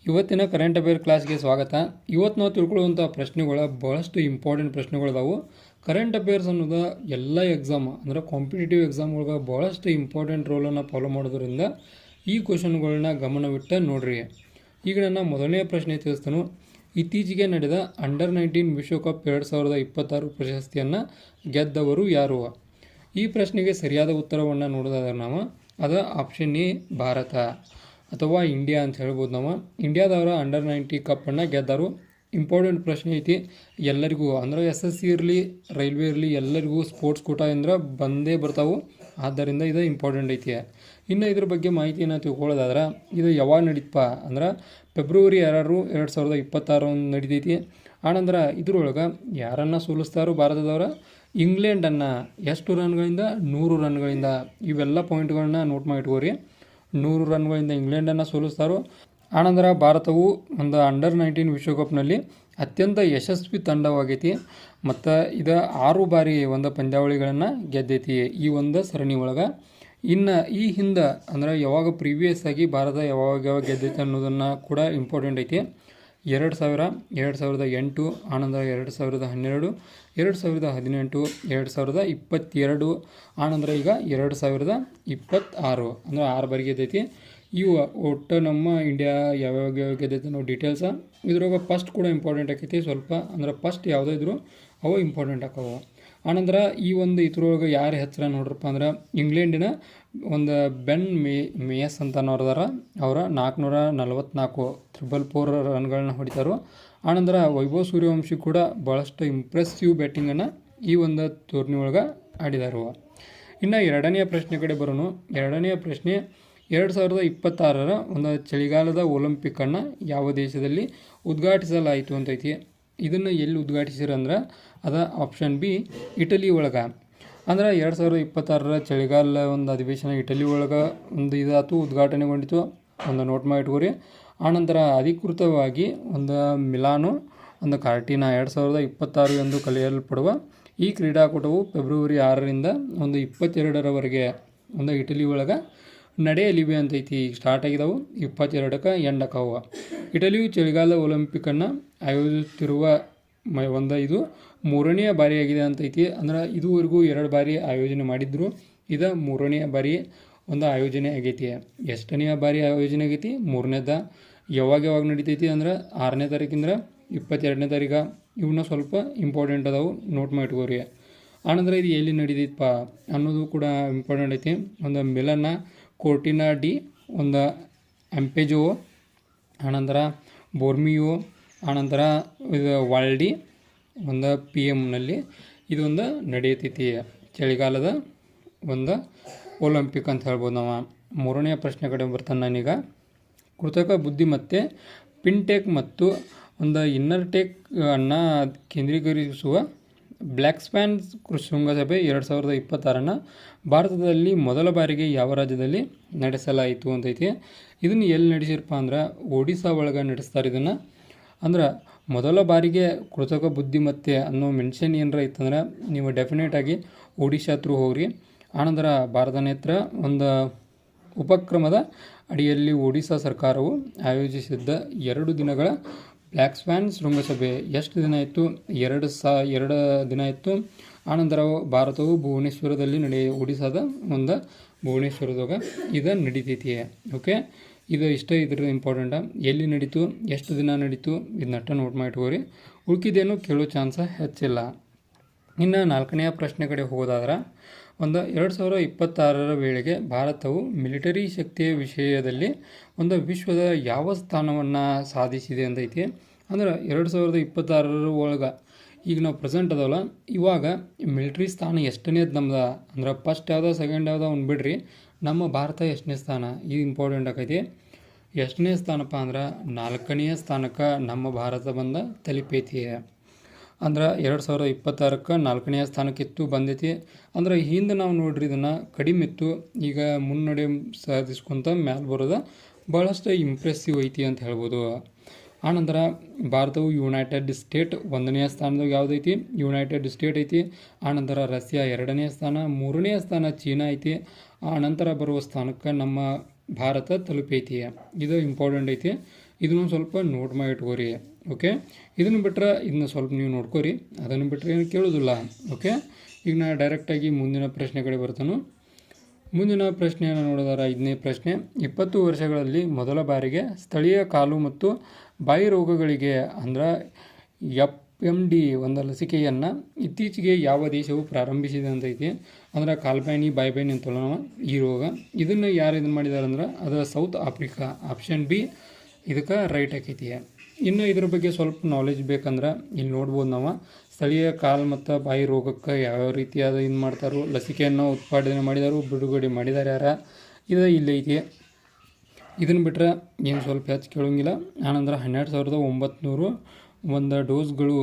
ಇವತ್ತಿನ current affair ಕ್ಲಾಸ್ಗೆ ಸ್ವಾಗತ. ಇವತ್ತು ನಾವು ತಿಳ್ಕೊಳ್ಳುವಂಥ ಪ್ರಶ್ನೆಗಳ ಭಾಳಷ್ಟು ಇಂಪಾರ್ಟೆಂಟ್ ಪ್ರಶ್ನೆಗಳದಾವು. ಕರೆಂಟ್ ಅಫೇರ್ಸ್ ಅನ್ನೋದು ಎಲ್ಲ ಎಕ್ಸಾಮ್ ಅಂದರೆ ಕಾಂಪಿಟೇಟಿವ್ ಎಕ್ಸಾಮ್ಗಳಿಗೆ ಭಾಳಷ್ಟು ಇಂಪಾರ್ಟೆಂಟ್ ರೋಲನ್ನು ಫಾಲೋ ಮಾಡೋದ್ರಿಂದ ಈ ಕ್ವಶನ್ಗಳನ್ನ ಗಮನವಿಟ್ಟು ನೋಡ್ರಿ. ಈಗ ನನ್ನ ಮೊದಲನೇ ಪ್ರಶ್ನೆ ತಿಳಿಸ್ತಾನು. ಇತ್ತೀಚೆಗೆ ನಡೆದ ಅಂಡರ್-19 ವಿಶ್ವಕಪ್ 2026 ಪ್ರಶಸ್ತಿಯನ್ನು ಗೆದ್ದವರು ಯಾರು? ಈ ಪ್ರಶ್ನೆಗೆ ಸರಿಯಾದ ಉತ್ತರವನ್ನು ನೋಡೋದಾದ್ರೆ ನಾವು ಅದು ಆಪ್ಷನ್ ಎ ಭಾರತ ಅಥವಾ ಇಂಡಿಯಾ ಅಂತ ಹೇಳ್ಬೋದು. ನಾವು ಇಂಡಿಯಾದವರು ಅಂಡರ್-19 ಕಪ್ಪನ್ನು ಗೆದ್ದರು. ಇಂಪಾರ್ಟೆಂಟ್ ಪ್ರಶ್ನೆ ಐತಿ ಎಲ್ಲರಿಗೂ, ಅಂದರೆ SSC ಇರಲಿ ರೈಲ್ವೆ ಇರಲಿ ಎಲ್ಲರಿಗೂ ಸ್ಪೋರ್ಟ್ಸ್ ಕೋಟಾ ಅಂದ್ರೆ ಬಂದೇ ಬರ್ತಾವೆ. ಆದ್ದರಿಂದ ಇದು ಇಂಪಾರ್ಟೆಂಟ್ ಐತಿ. ಇನ್ನು ಇದ್ರ ಬಗ್ಗೆ ಮಾಹಿತಿಯನ್ನು ತಿಳ್ಕೊಳ್ಳೋದಾದ್ರೆ ಇದು ಯಾವಾಗ ನಡೀತಪ್ಪ ಅಂದ್ರೆ ಫೆಬ್ರವರಿ 2, 2026 ನಡೀತೈತಿ. ಆನಂತರ ಇದ್ರೊಳಗೆ ಯಾರನ್ನು ಸೋಲಿಸ್ತಾರೋ ಭಾರತದವರ ಇಂಗ್ಲೆಂಡನ್ನು ಎಷ್ಟು ರನ್ಗಳಿಂದ 100 ರನ್ಗಳಿಂದ. ಇವೆಲ್ಲ ಪಾಯಿಂಟ್ಗಳನ್ನ ನೋಟ್ ಮಾಡಿಟ್ಕೋರಿ. 100 ರನ್ಗಳಿಂದ ಇಂಗ್ಲೆಂಡನ್ನು ಸೋಲಿಸ್ತಾರೋ. ಆನಂತರ ಭಾರತವು ಒಂದು ಅಂಡರ್-19 ವಿಶ್ವಕಪ್ನಲ್ಲಿ ಅತ್ಯಂತ ಯಶಸ್ವಿ ತಂಡವಾಗೈತಿ ಮತ್ತು ಇದು 6 ಬಾರಿ ಒಂದು ಪಂದ್ಯಾವಳಿಗಳನ್ನು ಗೆದ್ದೈತಿ ಈ ಒಂದು ಸರಣಿ ಒಳಗೆ. ಇನ್ನು ಈ ಹಿಂದೆ ಅಂದರೆ ಯಾವಾಗ ಪ್ರೀವಿಯಸ್ ಆಗಿ ಭಾರತ ಯಾವಾಗ ಗೆದ್ದೈತಿ ಅನ್ನೋದನ್ನು ಕೂಡ ಇಂಪಾರ್ಟೆಂಟ್ ಐತಿ. 2000, 2008, ಆನಂತರ 2012, 2018, 2022, ಆನಂತರ ಈಗ 2026 ಅಂದರೆ 6 ಬಾರಿ ಗೆದ್ದೈತಿ. ಇವು ಒಟ್ಟು ನಮ್ಮ ಇಂಡಿಯಾ ಯಾವ್ಯಾವ ಗೆದ್ದೈತಿ ನಾವು ಡೀಟೇಲ್ಸ ಇದ್ರಾಗ ಫಸ್ಟ್ ಕೂಡ ಇಂಪಾರ್ಟೆಂಟ್ ಆಕೈತಿ ಸ್ವಲ್ಪ, ಅಂದ್ರೆ ಫಸ್ಟ್ ಯಾವುದೇ ಇದ್ರು ಅವು ಇಂಪಾರ್ಟೆಂಟ್ ಆಕವು. ಆನಂತರ ಈ ಒಂದು ಇದ್ರೊಳಗೆ ಯಾರು ಹೆಸರು ನೋಡ್ರಪ್ಪ ಅಂದ್ರೆ ಇಂಗ್ಲೆಂಡಿನ ಒಂದು ಬೆನ್ ಮೇಯಸ್ ಅಂತ ನೋಡಿದಾರ. ಅವರ 444 ರನ್ಗಳನ್ನ ಹೊಡಿತಾರೋ. ಆನಂತರ ವೈಭವ್ ಸೂರ್ಯವಂಶಿ ಕೂಡ ಭಾಳಷ್ಟು ಇಂಪ್ರೆಸಿವ್ ಬ್ಯಾಟಿಂಗನ್ನು ಈ ಒಂದು ಟೂರ್ನಿ ಒಳಗೆ ಆಡಿದಾರು. ಇನ್ನು ಎರಡನೆಯ ಪ್ರಶ್ನೆ ಕಡೆ ಬರೋನು. ಎರಡನೆಯ ಪ್ರಶ್ನೆ 2026 ಒಂದು ಚಳಿಗಾಲದ ಒಲಿಂಪಿಕ್ಕನ್ನು ಯಾವ ದೇಶದಲ್ಲಿ ಉದ್ಘಾಟಿಸಲಾಯಿತು ಅಂತೈತಿ. ಇದನ್ನು ಎಲ್ಲಿ ಉದ್ಘಾಟಿಸಿರಂದ್ರೆ ಅದು ಆಪ್ಷನ್ ಬಿ ಇಟಲಿ ಒಳಗೆ. ಅಂದ್ರೆ 2026 ಚಳಿಗಾಲ ಒಂದು ಅಧಿವೇಶನ ಇಟಲಿ ಒಳಗೆ ಒಂದು ಇದಾತು, ಉದ್ಘಾಟನೆಗೊಂಡಿತು. ಒಂದು ನೋಟ್ ಮಾಡಿಟ್ಕೋರಿ. ಆನಂತರ ಅಧಿಕೃತವಾಗಿ ಒಂದು ಮಿಲಾನೋ ಒಂದು ಕಾರ್ಟಿನಾ 2026 ಎಂದು ಕರೆಯಲ್ಪಡುವ ಈ ಕ್ರೀಡಾಕೂಟವು ಫೆಬ್ರವರಿ 6ರಿಂದ ಒಂದು 22ರವರೆಗೆ ಒಂದು ಇಟಲಿ ಒಳಗೆ ನಡೆಯಲಿವೆ ಅಂತೈತಿ. ಈಗ ಸ್ಟಾರ್ಟ್ ಆಗಿದಾವು, 22ಕ್ಕೆ ಎಂಡ್ ಆಕಾವು. ಇಟಲಿಯು ಚಳಿಗಾಲ ಒಲಿಂಪಿಕ್ಕನ್ನು ಆಯೋಜಿಸುತ್ತಿರುವ ಒಂದು ಇದು 3ನೇ ಬಾರಿಯಾಗಿದೆ ಅಂತೈತಿ. ಅಂದ್ರೆ ಇದುವರೆಗೂ 2 ಬಾರಿ ಆಯೋಜನೆ ಮಾಡಿದ್ರು, ಇದು 3ನೇ ಬಾರಿ ಒಂದು ಆಯೋಜನೆ ಆಗೈತಿ. ಎಷ್ಟನೆಯ ಬಾರಿ ಆಯೋಜನೆ ಆಗೈತಿ? 3ನೇದ. ಯಾವಾಗ ನಡೀತೈತಿ ಅಂದ್ರೆ 6ನೇ ತಾರೀಕಿಂದ 22ನೇ ತಾರೀಕು. ಇವನ್ನ ಸ್ವಲ್ಪ ಇಂಪಾರ್ಟೆಂಟ್ ಅದಾವು, ನೋಟ್ ಮಾಡಿಟ್ಕೋರಿ. ಆನಂತರ ಇದು ಎಲ್ಲಿ ನಡೀತೈತಪ್ಪ ಅನ್ನೋದು ಕೂಡ ಇಂಪಾರ್ಟೆಂಟ್ ಐತಿ. ಒಂದು ಮಿಲನ್ನ ಕೋರ್ಟಿನಾ ಡಿ ಒಂದು ಅಂಪೆಜೋ, ಆನಂತರ ಬೋರ್ಮಿಯೋ, ಆನಂತರ ಇದು ವಾಲ್ಡಿ ಒಂದು PM ಇದೊಂದು ನಡೆಯತೈತಿ ಚಳಿಗಾಲದ ಒಂದು ಒಲಿಂಪಿಕ್ ಅಂತ ಹೇಳ್ಬೋದು ನಾವು. 3ನೇ ಪ್ರಶ್ನೆ ಕಡೆ ಬರ್ತಾನೆ ನಾನೀಗ. ಕೃತಕ ಬುದ್ಧಿಮತ್ತೆ ಫಿನ್ಟೆಕ್ ಮತ್ತು ಒಂದು ಇನ್ನರ್ಟೆಕ್ ಅನ್ನು ಕೇಂದ್ರೀಕರಿಸುವ ಬ್ಲ್ಯಾಕ್ ಸ್ವ್ಯಾನ್ ಶೃಂಗಸಭೆ 2026 ಭಾರತದಲ್ಲಿ ಮೊದಲ ಬಾರಿಗೆ ಯಾವ ರಾಜ್ಯದಲ್ಲಿ ನಡೆಸಲಾಯಿತು ಅಂತೈತಿ. ಇದನ್ನು ಎಲ್ಲಿ ನಡೆಸಿರಪ್ಪ ಅಂದ್ರೆ ಒಡಿಸ್ಸಾ ಒಳಗೆ ನಡೆಸ್ತಾರೆ ಇದನ್ನು. ಅಂದ್ರೆ ಮೊದಲ ಬಾರಿಗೆ ಕೃತಕ ಬುದ್ಧಿಮತ್ತೆ ಅನ್ನೋ ಮೆನ್ಷನ್ ಏನರ ಇತ್ತಂದ್ರೆ ನೀವು ಡೆಫಿನೆಟಾಗಿ ಒಡಿಶಾ ಥ್ರೂ ಹೋಗ್ರಿ. ಆನಂತರ ಭಾರತ ನೇತ್ರ ಒಂದು ಉಪಕ್ರಮದ ಅಡಿಯಲ್ಲಿ ಒಡಿಶಾ ಸರ್ಕಾರವು ಆಯೋಜಿಸಿದ್ದ 2 ದಿನಗಳ ಬ್ಲ್ಯಾಕ್ ಸ್ವ್ಯಾನ್ ಶೃಂಗಸಭೆ ಎಷ್ಟು ದಿನ ಇತ್ತು? 2 ದಿನ ಇತ್ತು. ಆನಂತರ ಭಾರತವು ಭುವನೇಶ್ವರದಲ್ಲಿ ಒಡಿಶಾದ ಒಂದು ಭುವನೇಶ್ವರದಾಗ ಇದು ನಡೀತೈತಿ. ಓಕೆ, ಇದು ಇಷ್ಟ ಇದ್ರ ಇಂಪಾರ್ಟೆಂಟ. ಎಲ್ಲಿ ನಡೀತು, ಎಷ್ಟು ದಿನ ನಡೀತು, ಇದನ್ನಟ್ಟ ನೋಟ್ ಮಾಡಿಟ್ಕೋರಿ. ಉಳ್ಕಿದೇನು ಕೇಳೋ ಚಾನ್ಸ ಹೆಚ್ಚಿಲ್ಲ. ಇನ್ನು 4ನೆಯ ಪ್ರಶ್ನೆ ಕಡೆ ಹೋಗೋದಾದ್ರೆ ಒಂದು 2026 ವೇಳೆಗೆ ಭಾರತವು ಮಿಲಿಟರಿ ಶಕ್ತಿಯ ವಿಷಯದಲ್ಲಿ ಒಂದು ವಿಶ್ವದ ಯಾವ ಸ್ಥಾನವನ್ನು ಸಾಧಿಸಿದೆ ಅಂತೈತಿ. ಅಂದ್ರೆ 2026 ಒಳಗೆ ಈಗ ನಾವು ಪ್ರೆಸೆಂಟ್ ಅದಾವಲ್ಲ, ಇವಾಗ ಮಿಲಿಟ್ರಿ ಸ್ಥಾನ ಎಷ್ಟನೇದು ನಮ್ದು ಅಂದ್ರೆ ಫಸ್ಟ್ ಯಾವುದೋ ಸೆಕೆಂಡ್ ಯಾವುದೋ ಅವ್ನು ಬಿಡ್ರಿ, ನಮ್ಮ ಭಾರತ ಎಷ್ಟನೇ ಸ್ಥಾನ ಇದು ಇಂಪಾರ್ಟೆಂಟ್ ಆಕೈತಿ. ಎಷ್ಟನೇ ಸ್ಥಾನಪ್ಪ ಅಂದ್ರೆ 4ನೇ ಸ್ಥಾನಕ್ಕೆ ನಮ್ಮ ಭಾರತ ಬಂದ ತಲುಪೈತಿ. ಅಂದ್ರೆ 2026ಕ್ಕೆ 4ನೇ ಸ್ಥಾನಕ್ಕಿತ್ತು ಬಂದೈತಿ. ಅಂದ್ರೆ ಹಿಂದೆ ನಾವು ನೋಡ್ರಿ ಇದನ್ನು ಕಡಿಮೆ ಇತ್ತು, ಈಗ ಮುನ್ನಡೆ ಸಾಧಿಸ್ಕೊಂತ ಮ್ಯಾಲೆ ಬರೋದು ಭಾಳಷ್ಟು ಇಂಪ್ರೆಸಿವ್ ಐತಿ ಅಂತ ಹೇಳ್ಬೋದು. ಆನಂತರ ಭಾರತವು ಯುನೈಟೆಡ್ ಸ್ಟೇಟ್ 1ನೇ ಸ್ಥಾನದಾಗ ಯಾವುದೈತಿ? ಯುನೈಟೆಡ್ ಸ್ಟೇಟ್ ಐತಿ. ಆನಂತರ ರಷ್ಯಾ 2ನೇ ಸ್ಥಾನ, 3ನೇ ಸ್ಥಾನ ಚೀನಾ ಐತಿ. ಆ ನಂತರ ಬರುವ ಸ್ಥಾನಕ್ಕೆ ನಮ್ಮ ಭಾರತ ತಲುಪೈತಿ. ಇದು ಇಂಪಾರ್ಟೆಂಟ್ ಐತಿ. ಇದನ್ನು ಸ್ವಲ್ಪ ನೋಟ್ ಮಾಡಿ ಇಟ್ಕೋರಿ. ಓಕೆ, ಇದನ್ನು ಬಿಟ್ಟರೆ ಇದನ್ನ ಸ್ವಲ್ಪ ನೀವು ನೋಡ್ಕೋರಿ, ಅದನ್ನು ಬಿಟ್ಟರೆ ಏನು ಕೇಳೋದಿಲ್ಲ. ಓಕೆ, ಈಗ ನಾ ಡೈರೆಕ್ಟಾಗಿ ಮುಂದಿನ ಪ್ರಶ್ನೆ ಕಡೆ ಬರ್ತಾನು. ಮುಂದಿನ ಪ್ರಶ್ನೆಯನ್ನು ನೋಡಿದಾರ 5ನೇ ಪ್ರಶ್ನೆ, 20 ವರ್ಷಗಳಲ್ಲಿ ಮೊದಲ ಬಾರಿಗೆ ಸ್ಥಳೀಯ ಕಾಲು ಮತ್ತು ಬಾಯಿ ರೋಗಗಳಿಗೆ ಅಂದ್ರೆ FMD ಒಂದು ಲಸಿಕೆಯನ್ನು ಇತ್ತೀಚೆಗೆ ಯಾವ ದೇಶವು ಪ್ರಾರಂಭಿಸಿದೆ ಅಂತೈತಿ. ಅಂದ್ರೆ ಕಾಲ್ಬಾಯಿನಿ ಬಾಯಿಬಾಯಿನಿ ಅಂತಲ್ಲ ನಾವು ಈ ರೋಗ, ಇದನ್ನು ಯಾರು ಇದನ್ನು ಮಾಡಿದ್ದಾರೆ ಅಂದ್ರೆ ಅದು ಸೌತ್ ಆಫ್ರಿಕಾ. ಆಪ್ಷನ್ ಬಿ ಇದಕ್ಕೆ ರೈಟ್ ಆಕೈತಿ. ಇನ್ನು ಇದ್ರ ಬಗ್ಗೆ ಸ್ವಲ್ಪ ನಾಲೆಜ್ ಬೇಕಂದ್ರೆ ಇಲ್ಲಿ ನೋಡ್ಬೋದು ನಾವು ಸ್ಥಳೀಯ ಕಾಲು ಮತ್ತು ಬಾಯಿ ರೋಗಕ್ಕೆ ಯಾವ್ಯಾವ ರೀತಿಯಾದ ಇದು ಮಾಡ್ತಾರೋ, ಲಸಿಕೆಯನ್ನು ಉತ್ಪಾದನೆ ಮಾಡಿದಾರು, ಬಿಡುಗಡೆ ಮಾಡಿದ್ದಾರೆ ಯಾರ, ಇದು ಇಲ್ಲೈತಿ. ಇದನ್ನು ಬಿಟ್ಟರೆ ಏನು ಸ್ವಲ್ಪ ಹೆಚ್ಚು ಕೇಳೋಂಗಿಲ್ಲ. ಆನಂತರ 12,900 ಒಂದು ಡೋಸ್ಗಳು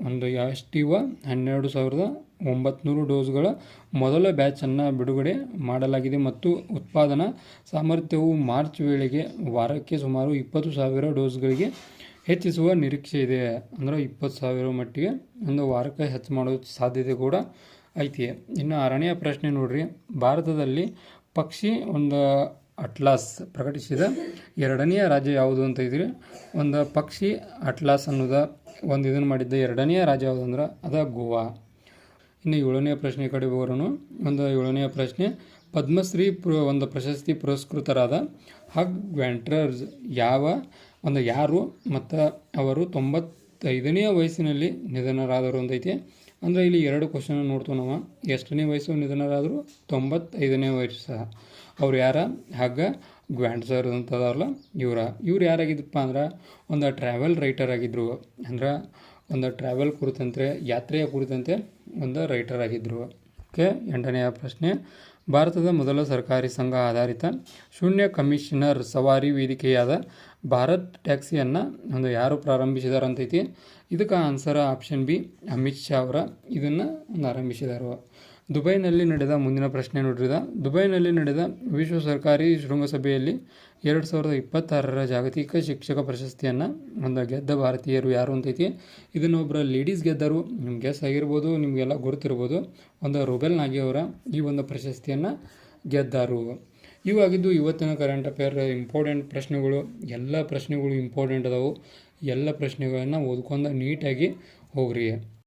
ಒಂದು ಎಷ್ಟಿವ 12,900 ಡೋಸ್ಗಳ ಮೊದಲ ಬ್ಯಾಚನ್ನು ಬಿಡುಗಡೆ ಮಾಡಲಾಗಿದೆ ಮತ್ತು ಉತ್ಪಾದನಾ ಸಾಮರ್ಥ್ಯವು ಮಾರ್ಚ್ ವೇಳೆಗೆ ವಾರಕ್ಕೆ ಸುಮಾರು 20,000 ಡೋಸ್ಗಳಿಗೆ ಹೆಚ್ಚಿಸುವ ನಿರೀಕ್ಷೆ ಇದೆ. ಅಂದರೆ 20,000 ಮಟ್ಟಿಗೆ ಒಂದು ವಾರಕ್ಕೆ ಹೆಚ್ಚು ಮಾಡೋ ಸಾಧ್ಯತೆ ಕೂಡ ಐತಿ. ಇನ್ನು 6ನೇ ಪ್ರಶ್ನೆ ನೋಡ್ರಿ, ಭಾರತದಲ್ಲಿ ಪಕ್ಷಿ ಒಂದು ಅಟ್ಲಾಸ್ ಪ್ರಕಟಿಸಿದ 2ನೇ ರಾಜ್ಯ ಯಾವುದು ಅಂತ ಇದ್ರಿ. ಒಂದು ಪಕ್ಷಿ ಅಟ್ಲಾಸ್ ಅನ್ನೋದ ಒಂದು ಇದನ್ನು ಮಾಡಿದ್ದ 2ನೇ ರಾಜ್ಯ ಯಾವುದು ಅಂದ್ರೆ ಅದು ಗೋವಾ. ಇನ್ನು 7ನೇ ಪ್ರಶ್ನೆ ಕಡೆ ಬರೋಣ. ಒಂದು 7ನೇ ಪ್ರಶ್ನೆ, ಪದ್ಮಶ್ರೀ ಒಂದು ಪ್ರಶಸ್ತಿ ಪುರಸ್ಕೃತರಾದ ಹಗ್ ವ್ಯಾಂಟ್ರರ್ಸ್ ಯಾರು ಮತ್ತು ಅವರು 95ನೇ ವಯಸ್ಸಿನಲ್ಲಿ ನಿಧನರಾದರು ಅಂತೈತಿ. ಅಂದರೆ ಇಲ್ಲಿ 2 ಕ್ವಶನ್ ನೋಡ್ತೀವಿ ನಾವು. ಎಷ್ಟನೇ ವಯಸ್ಸು ನಿಧನರಾದರು? 95ನೇ ವಯಸ್ಸು. ಅವ್ರು ಯಾರ? ಹಗ್ ಗ್ವಾಂಟ್ಸರ್ ಅಂತದಾರಲ್ಲ ಇವ್ರು ಯಾರಾಗಿದ್ದಪ್ಪ ಅಂದ್ರೆ ಒಂದು ಟ್ರಾವೆಲ್ ರೈಟರ್ ಆಗಿದ್ದರು. ಅಂದ್ರೆ ಒಂದು ಟ್ರಾವೆಲ್ ಕುರಿತಂತೆ, ಯಾತ್ರೆಯ ಕುರಿತಂತೆ ಒಂದು ರೈಟರ್ ಆಗಿದ್ದರು. ಓಕೆ, 8ನೇ ಪ್ರಶ್ನೆ, ಭಾರತದ ಮೊದಲ ಸರ್ಕಾರಿ ಸಂಘ ಆಧಾರಿತ ಶೂನ್ಯ ಕಮಿಷನರ್ ಸವಾರಿ ವೇದಿಕೆಯಾದ ಭಾರತ್ ಟ್ಯಾಕ್ಸಿಯನ್ನು ಒಂದು ಯಾರು ಪ್ರಾರಂಭಿಸಿದಾರೆ ಅಂತೈತಿ. ಇದಕ್ಕೆ answer option B Amit Shah ಅವರ ಇದನ್ನು ಆರಂಭಿಸಿದರು. ದುಬೈನಲ್ಲಿ ನಡೆದ ಮುಂದಿನ ಪ್ರಶ್ನೆ ನೋಡ್ರಿದ, ದುಬೈನಲ್ಲಿ ನಡೆದ ವಿಶ್ವ ಸರ್ಕಾರಿ ಶೃಂಗಸಭೆಯಲ್ಲಿ 2026ರ ಜಾಗತಿಕ ಶಿಕ್ಷಕ ಪ್ರಶಸ್ತಿಯನ್ನು ಒಂದು ಗೆದ್ದ ಭಾರತೀಯರು ಯಾರು ಅಂತೈತಿ. ಇದನ್ನು ಒಬ್ಬರು ಲೇಡೀಸ್ ಗೆದ್ದರು. ನಿಮ್ಗೆ ಗೆಸ್ ಆಗಿರ್ಬೋದು, ನಿಮಗೆಲ್ಲ ಗುರುತಿರ್ಬೋದು. ಒಂದು ರುಬೆಲ್ ನಾಗಿ ಅವರ ಈ ಒಂದು ಪ್ರಶಸ್ತಿಯನ್ನು ಗೆದ್ದರು. ಇವಾಗಿದ್ದು ಇವತ್ತಿನ ಕರೆಂಟ್ ಅಫೇರ್ ಇಂಪಾರ್ಟೆಂಟ್ ಪ್ರಶ್ನೆಗಳು. ಎಲ್ಲ ಪ್ರಶ್ನೆಗಳು ಇಂಪಾರ್ಟೆಂಟ್ ಅದಾವು. ಎಲ್ಲ ಪ್ರಶ್ನೆಗಳನ್ನು ಓದ್ಕೊಂಡು ನೀಟಾಗಿ ಹೋಗ್ರಿ.